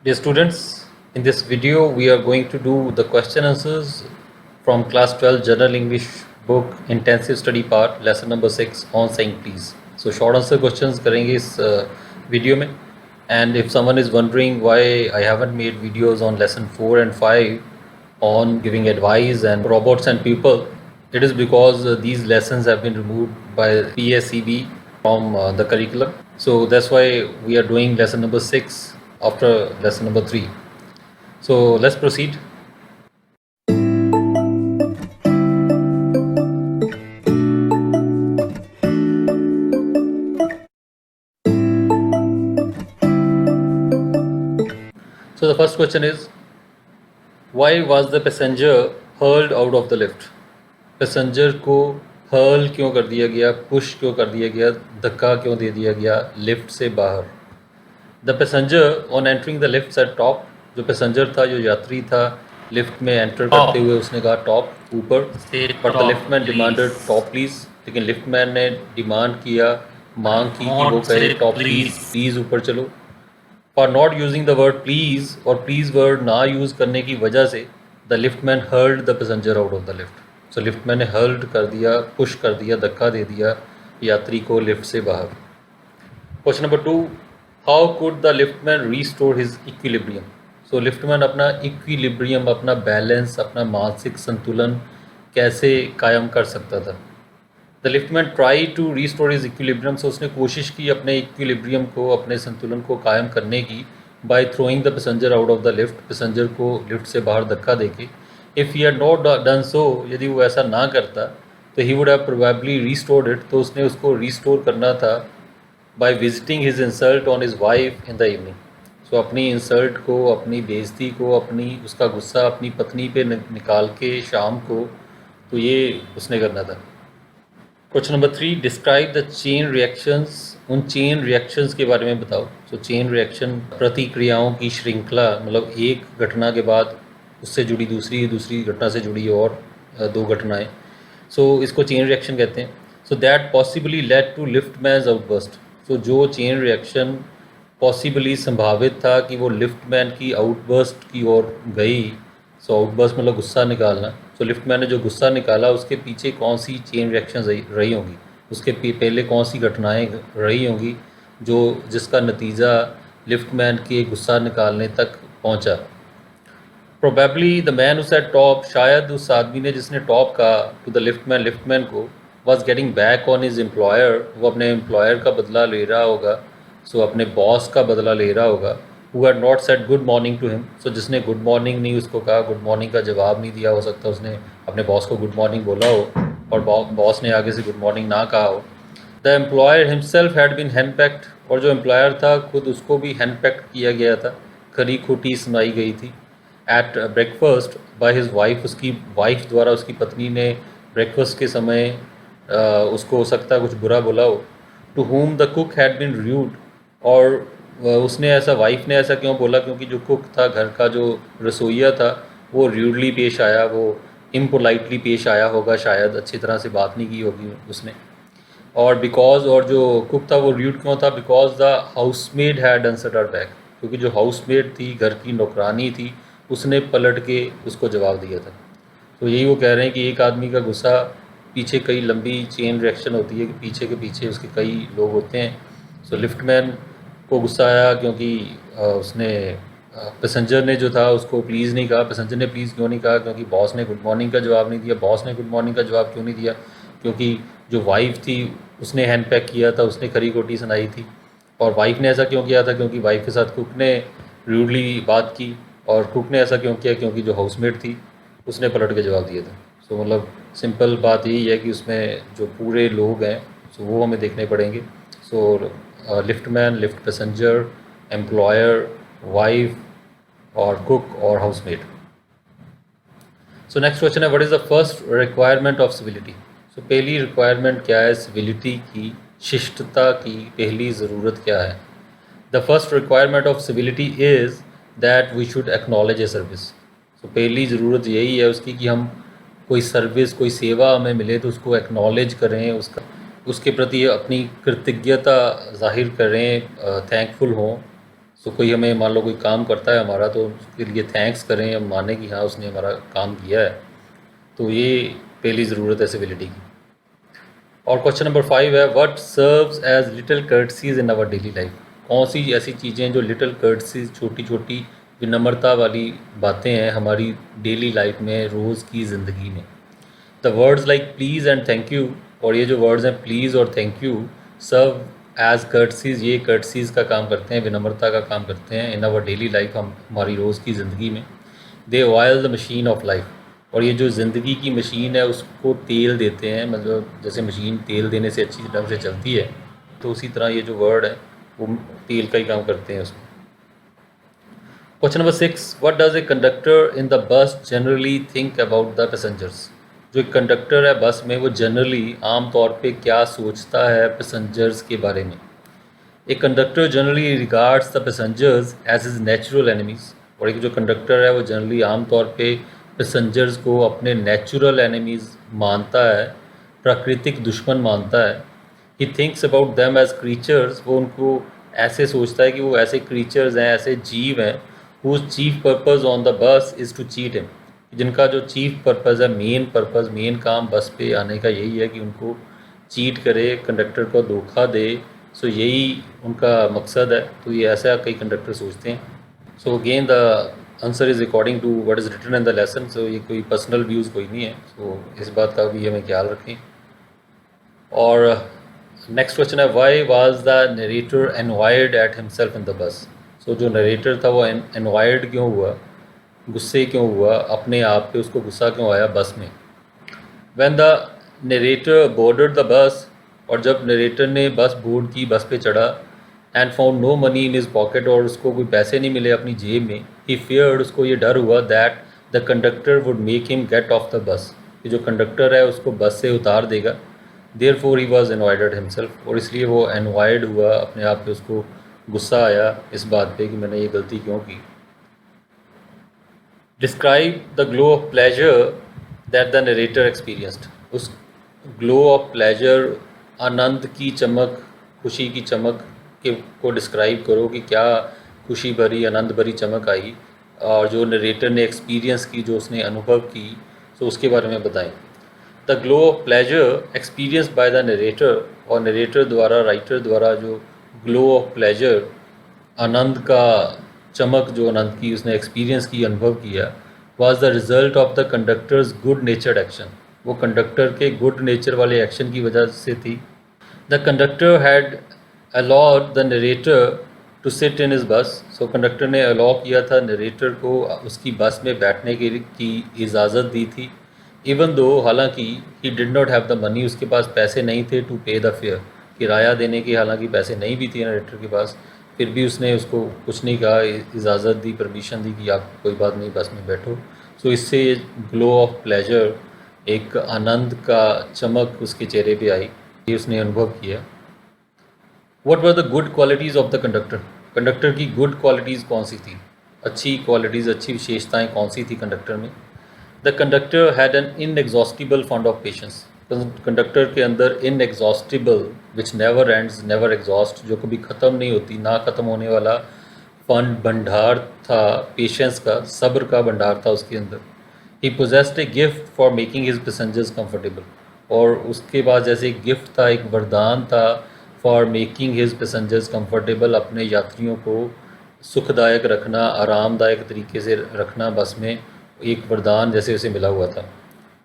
Dear students, in this video we are going to do the question answers from class 12 General English book intensive study part lesson number 6 on saying please. So short answer questions करेंगे इस video में. And if someone is wondering why I haven't made videos on lesson 4 and 5 on giving advice and robots and people, it is because these lessons have been removed by PSEB from the curriculum. So that's why we are doing lesson number 6 after lesson number 3. So let's proceed. So the first question is, why was the passenger hurled out of the lift? Passenger को hurl क्यों कर दिया गया, push क्यों कर दिया गया, धक्का क्यों दे दिया गया लिफ्ट से बाहर? The passenger on entering the lift said top. जो पैसेंजर था, जो यात्री था, लिफ्ट में एंटर करते हुए उसने कहा टॉप, ऊपर. But the liftman demanded top please. लेकिन लिफ्टमैन ने डिमांड किया, मांग की कि वो कहे टॉप प्लीज़, प्लीज़ ऊपर चलो. For not using the word please और प्लीज़ वर्ड ना यूज़ करने की वजह से the liftman hurled the passenger out of the lift. So liftman ने हर्ल्ड कर दिया, पुश कर दिया, धक्का दे दिया यात्री को लिफ्ट से बाहर. Question number 2, how could the liftman restore his equilibrium? So liftman अपना इक्विलिब्रियम, अपना बैलेंस, अपना मानसिक संतुलन कैसे कायम कर सकता था? The liftman try to restore his equilibrium. So उसने कोशिश की अपने इक्विलिब्रियम को, अपने संतुलन को कायम करने की by throwing the passenger out of the lift. Passenger को लिफ्ट से बाहर धक्का देके. If he had not done so, यदि वो ऐसा ना करता तो he would have probably restored it. तो उसने उसको रीस्टोर करना था by visiting his insult on his wife in the evening. So अपनी इंसल्ट को, अपनी बेइज्जती को, अपनी उसका गुस्सा अपनी पत्नी पे निकाल के शाम को, तो ये उसने करना था. Question number 3, describe the chain reactions. उन चेन रिएक्शंस के बारे में बताओ. सो चेन रिएक्शन प्रतिक्रियाओं की श्रृंखला, मतलब एक घटना के बाद उससे जुड़ी दूसरी, दूसरी घटना से जुड़ी और दो घटनाएं. सो इसको चेन रिएक्शन कहते हैं. So that possibly led to liftman's outburst. So जो चेन रिएक्शन पॉसिबली संभावित था कि वो लिफ्टमैन की आउटबर्स्ट की ओर गई. सो आउटबर्स्ट मतलब गुस्सा निकालना. सो लिफ्टमैन ने जो गुस्सा निकाला उसके पीछे कौन सी चेन रिएक्शन रही होंगी, उसके पहले कौन सी घटनाएं रही होंगी जो जिसका नतीजा लिफ्टमैन के गुस्सा निकालने तक पहुंचा. Probably the man who said top, शायद उस आदमी ने जिसने टॉप कहा टू द लिफ्टमैन, लिफ्टमैन को, was getting back on his employer. वो अपने एम्प्लॉयर का बदला ले रहा होगा. सो अपने बॉस का बदला ले रहा होगा. Who had not said good morning to him. So जिसने गुड मॉर्निंग नहीं उसको कहा, गुड मॉर्निंग का जवाब नहीं दिया. हो सकता है उसने अपने बॉस को गुड मॉर्निंग बोला हो और बॉस ने आगे से गुड मॉर्निंग ना कहा हो. The employer himself had been henpecked. और जो एम्प्लॉयर था खुद उसको भी हैंडपैक्ड किया गया था, खरी खोटी सुनाई गई थी. At breakfast by his wife. उसकी वाइफ द्वारा, उसकी पत्नी ने ब्रेकफास्ट के समय उसको हो सकता है कुछ बुरा बोला हो. To whom the cook had been rude. और उसने ऐसा, वाइफ ने ऐसा क्यों बोला? क्योंकि जो कुक था, घर का जो रसोइया था, वो रूडली पेश आया, वो इम्पोलाइटली पेश आया होगा, शायद अच्छी तरह से बात नहीं की होगी उसने. और बिकॉज, और जो कुक था वो रूड क्यों था? Because the housemaid had answered her back. क्योंकि जो हाउसमेड थी, घर की नौकरानी थी, उसने पलट के उसको जवाब दिया था. तो यही वो कह रहे हैं कि एक आदमी का गुस्सा पीछे कई लंबी चेन रिएक्शन होती है कि पीछे के पीछे उसके कई लोग होते हैं. सो लिफ्टमैन को गुस्सा आया क्योंकि उसने पैसेंजर ने जो था उसको प्लीज़ नहीं कहा. पैसेंजर ने प्लीज़ क्यों नहीं कहा? क्योंकि बॉस ने गुड मॉर्निंग का जवाब नहीं दिया. बॉस ने गुड मॉर्निंग का जवाब क्यों नहीं दिया? क्योंकि जो वाइफ थी उसने हैंड पैक किया था, उसने खरी खोटी सुनाई थी. और वाइफ ने ऐसा क्यों किया था? क्योंकि वाइफ के साथ कुक ने रूडली बात की. और कुक ने ऐसा क्यों किया? क्योंकि जो हाउसमेट थी उसने पलट के जवाब दिया था. सो मतलब सिंपल बात यही है कि उसमें जो पूरे लोग हैं सो वो हमें देखने पड़ेंगे. So liftman, lift passenger, employer, wife और कुक और हाउसमेट. सो नेक्स्ट क्वेश्चन है, what is the first requirement of civility? So पहली रिक्वायरमेंट क्या है सिविलिटी की, शिष्टता की पहली ज़रूरत क्या है? The first requirement of civility is that we should acknowledge a service. So पहली ज़रूरत यही है उसकी कि हम कोई सर्विस, कोई सेवा हमें मिले तो उसको एक्नॉलेज करें, उसके प्रति अपनी कृतज्ञता जाहिर करें, थैंकफुल हों. तो कोई हमें मान लो कोई काम करता है हमारा, तो उसके लिए थैंक्स करें, हम माने कि हाँ उसने हमारा काम किया है। तो ये पहली ज़रूरत है सिविलिटी की। और क्वेश्चन नंबर 5 है, what serves as little courtesies in our daily life. कौन सी ऐसी चीज़ें जो लिटिल कर्टसीज, छोटी छोटी विनम्रता वाली बातें हैं हमारी डेली लाइफ में, रोज़ की ज़िंदगी में। The words like please and thank you, और ये जो वर्ड्स हैं प्लीज़ और थैंक यू, सर्व एज कर्टसीज, ये कर्टसीज का काम करते हैं, विनम्रता का काम करते हैं इन आवर डेली लाइफ, हम हमारी रोज़ की ज़िंदगी में। They oil the machine of life, और ये जो ज़िंदगी की मशीन है उसको तेल देते हैं, मतलब जैसे मशीन तेल देने से अच्छी ढंग से चलती है, तो उसी तरह ये जो वर्ड है वो तेल का ही काम करते हैं उसमें। Question number 6, what does a conductor in the बस generally think about the passengers. जो एक कंडक्टर है बस में, वो जनरली आम तौर पे क्या सोचता है पैसेंजर्स के बारे में। एक conductor generally regards the passengers as his natural enemies, और एक जो कंडक्टर है वो जनरली आम तौर पे पैसेंजर्स को अपने नेचुरल एनिमीज़ मानता है, प्राकृतिक दुश्मन मानता है। He thinks about them as creatures, वो उनको ऐसे सोचता है कि वो ऐसे क्रीचर्स हैं, ऐसे जीव हैं, whose chief purpose on the bus is to cheat him, जिनका जो चीफ पर्पज़ है, मेन पर्पज़, मेन काम बस पे आने का यही है कि उनको चीट करे, कंडक्टर को धोखा दे। सो यही उनका मकसद है। तो ये ऐसा कई कंडक्टर सोचते हैं। So again the answer is according to what is written in the lesson. So ये कोई पर्सनल व्यूज़ कोई नहीं है। सो इस बात का भी हमें ख्याल रखें। और नेक्स्ट क्वेश्चन है, why was the narrator envied at himself in the bus. So जो नरेटर था वो एनवायर्ड क्यों हुआ, गुस्से क्यों हुआ अपने आप पे, उसको गुस्सा क्यों आया बस में। When the narrator boarded the bus, और जब नरेटर ने बस बोर्ड की, बस पे चढ़ा, and found no money in his pocket, और उसको कोई पैसे नहीं मिले अपनी जेब में, ही फियर्ड, उसको ये डर हुआ, that the conductor would make him get of the bus, कि जो कंडक्टर है उसको बस से उतार देगा। Therefore he was envied himself, और इसलिए वो एनवायर्ड हुआ अपने आप पे, उसको गुस्सा आया इस बात पे कि मैंने ये गलती क्यों की। Describe the glow of pleasure that the narrator experienced. उस ग्लो ऑफ प्लेजर, आनंद की चमक, खुशी की चमक के को डिस्क्राइब करो कि क्या खुशी भरी, आनंद भरी चमक आई, और जो नरेटर ने एक्सपीरियंस की, जो उसने अनुभव की, तो उसके बारे में बताएं। The glow of pleasure experience by the narrator, और नरेटर द्वारा, राइटर द्वारा जो ग्लो ऑफ प्लेजर, आनंद का चमक, जो आनंद की उसने एक्सपीरियंस की, अनुभव किया, was the result of the conductor's good natured action, वो कंडक्टर के गुड नेचर वाले एक्शन की वजह से थी। The conductor had allowed the narrator to sit in his bus, so conductor ने अलाउ किया था नरेटर को उसकी बस में बैठने की इजाज़त दी थी। इवन दो, हालांकि he did not have the money, उसके पास पैसे नहीं थे, टू पे द फेयर, किराया देने के हालांकि पैसे नहीं भी थे नरेटर के पास, फिर भी उसने उसको कुछ नहीं कहा, इजाज़त दी, परमिशन दी कि आप कोई बात नहीं बस में बैठो। सो इससे ग्लो ऑफ प्लेजर, एक आनंद का चमक उसके चेहरे पे आई, ये उसने अनुभव किया। What were the good qualities of the conductor, conductor की गुड क्वालिटीज़ कौन सी थी, अच्छी क्वालिटीज़, अच्छी विशेषताएं कौन सी थी कंडक्टर में। The conductor had an inexhaustible fund of patience, conductor के अंदर inexhaustible, which never ends, never exhaust, जो कभी ख़त्म नहीं होती, ना ख़त्म होने वाला फंड, भंडार था पेशेंस का, सब्र का भंडार था उसके अंदर। He possessed a gift for making his passengers comfortable, और उसके बाद जैसे एक गिफ्ट था, एक वरदान था, for making his passengers comfortable, अपने यात्रियों को सुखदायक रखना, आरामदायक तरीके से रखना बस में, एक वरदान जैसे उसे मिला हुआ था।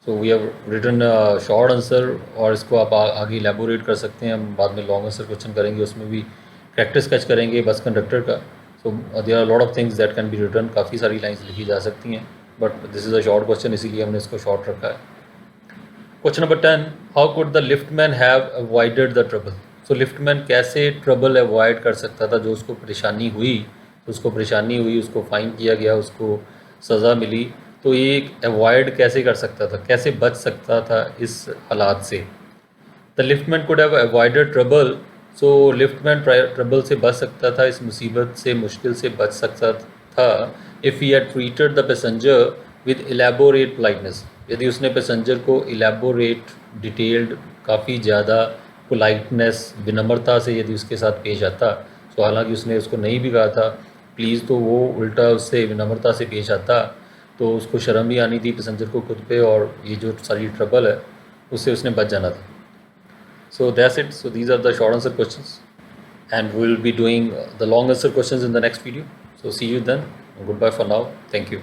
So we have written short answer, और इसको आप आगे एलेबोरेट कर सकते हैं, हम बाद में लॉन्ग आंसर क्वेश्चन करेंगे, उसमें भी कैरेक्टर स्केच करेंगे बस कंडक्टर का। So there are lot of things that can be written, काफ़ी सारी लाइन्स लिखी जा सकती हैं, but this is a short question, इसीलिए हमने इसको शॉर्ट रखा है। Question number 10, how could the liftman have avoided the trouble. So liftman कैसे ट्रबल अवॉइड कर सकता था, जो उसको परेशानी हुई, उसको फ़ाइन किया गया, उसको सज़ा मिली, तो ये अवॉइड कैसे कर सकता था, कैसे बच सकता था इस हालात से। The liftman could have avoided trouble, so liftman trouble से बच सकता था, इस मुसीबत से, मुश्किल से बच सकता था, if he had treated the passenger with elaborate politeness, यदि उसने पैसेंजर को एलेबोरेट, डिटेल्ड, काफ़ी ज़्यादा पोलाइटनेस, विनम्रता से यदि उसके साथ पेश आता। सो हालांकि उसने उसको नहीं भी कहा था प्लीज़, तो वो उल्टा उससे विनम्रता से पेश आता तो उसको शर्म भी आनी थी पैसेंजर को खुद पे, और ये जो सारी ट्रबल है उससे उसने बच जाना था. So that's it. So these are the short answer questions, and we will be doing the long answer questions in the next video. So see you then. Goodbye for now. Thank you.